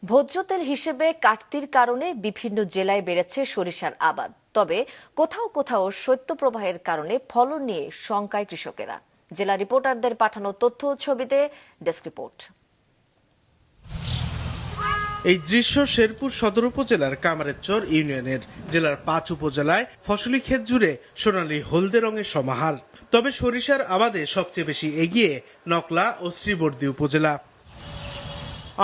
ভোজ্য তেল হিসেবে কাটতির কারণে বিভিন্ন জেলায় বেড়েছে সরিষার আবাদ। তবে কোথাও কোথাও শৈত্যপ্রবাহের কারণে ফলন নিয়ে শঙ্কায় কৃষকেরা। জেলা রিপোর্টারদের পাঠানো তথ্য ও ছবিতে ডেস্ক রিপোর্ট। এই দৃশ্য শেরপুর সদর উপজেলার কামারেরচর ইউনিয়নের। জেলার ৫ উপজেলায় ফসলি ক্ষেত জুড়ে সোনালী হলদে রঙের সমাহার। তবে সরিষার আবাদে সবচেয়ে বেশি এগিয়ে নকলা ও শ্রীবর্দী উপজেলা।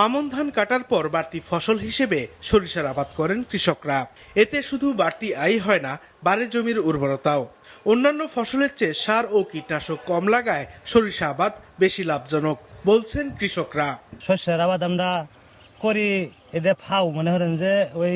আমন ধান কাটার পর বাড়তি ফসল হিসেবে সরিষার আবাদ করেন কৃষকরা। এতে শুধু বাড়তি আয় হয় না, বাড়ে জমির উর্বরতাও। অন্যান্য ফসলের চেয়ে সার ও কীটনাশক কম লাগায় সরিষা আবাদ বেশি লাভজনক বলছেন কৃষকরা। শস্যের আবাদ আমরা করি, এটা ফাও মনে করেন যে ওই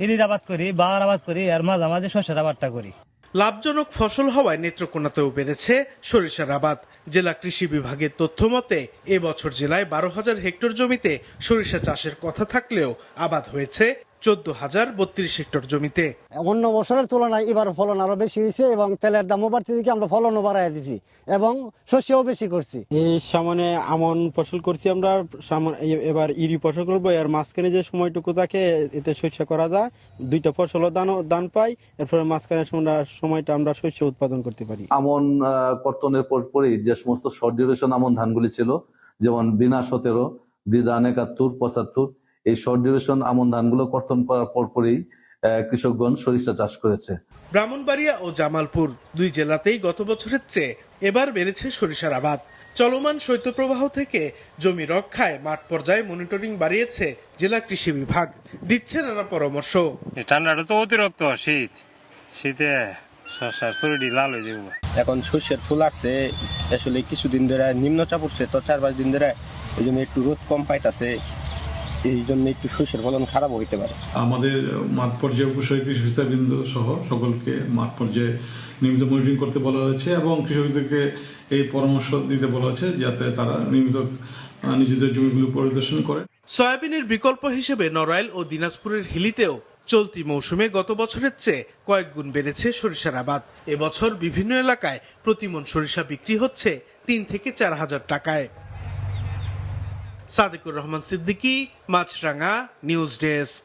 ইরির আবাদ করি, বাওয়ার আবাদ করি, আর মাঝামাঝি শস্যের আবাদটা করি। লাভজনক ফসল হওয়ায় নেত্রকোনাতেও বেড়েছে সরিষার আবাদ। জেলা কৃষি বিভাগের তথ্য মতে এবছর জেলায় ১২,০০০ হেক্টর জমিতে সরিষা চাষের কথা থাকলেও আবাদ হয়েছে ১৪,০৩২ হেক্টর জমিতে। অন্য বছরের তুলনায় এবার ফলন আরো বেশি হয়েছে এবং তেলের দামও বাড়তে দিকে আমরা ফলনও বাড়াই দিছি এবং শস্যও বেশি করছি। এই সামনে আমন ফসল করছি আমরা, এবার ইরি ফসল করবো। এর মাঝখানে যে সময়টুকু থাকে এতে শস্য করা যায়, দুইটা ফসলও দান পাই। এরপরে মাঝখানে সময়টা আমরা শস্য উৎপাদন করতে পারি। আমন কর্তনের পরপরই যে সমস্ত শর্ট ডিউরেশন আমন ধানগুলি ছিল, যেমন বিনা ১৭, বিধান ৭১, ৭৫, এই শর্ট ডিউরেশন আমন ধানগুলো কর্তন করার পরপরই কৃষকগণ সরিষা চাষ করেছে। ব্রাহ্মণবাড়িয়া ও জামালপুর দুই জেলাতেই গত বছরের চেয়ে এবার বেড়েছে সরিষার আবাদ। চলমান শৈত্যপ্রবাহ থেকে জমি রক্ষায় মাঠ পর্যায়ে মনিটরিং বাড়িয়েছে জেলা কৃষি বিভাগ, দিচ্ছে নানা পরামর্শ। ঠান্ডাটা তো অতিরিক্ত, শীতে শস্যের শরীরই লাল হয়ে যাবে। এখন শস্যের ফুল আসছে, আসলে কিছুদিন ধরে নিম্নচাপ উঠছে, তো ৪-৫ দিন ধরে এই জন্য একটু রোদ কম পাইতেছে, এই জন্য একটু শস্যের ফলন খারাপ হইতে পারে। আমাদের মাঠ পর্যায়ে উপসারী কৃষি অফিসারবৃন্দ সহ সকলকে মাঠ পর্যায়ে নিয়মিত মনিটরিং করতে বলা হয়েছে এবং কৃষকদেরকে এই পরামর্শ দিতে বলা হয়েছে যাতে তারা নিয়মিত নিজেদের জমিগুলো পরিদর্শন করে। সয়াবিনের বিকল্প হিসেবে নড়াইল ও দিনাজপুরের হিলিতেও চলতি মৌসুমে গত বছরের চেয়ে কয়েক গুণ বেড়েছে সরিষার আবাদ। এবছর বিভিন্ন এলাকায় প্রতিমণ সরিষা বিক্রি হচ্ছে ৩ থেকে ৪ হাজার টাকায়। সাদেকুর রহমান সিদ্দিকী, মাছরাঙা, নিউজ ডেস্ক।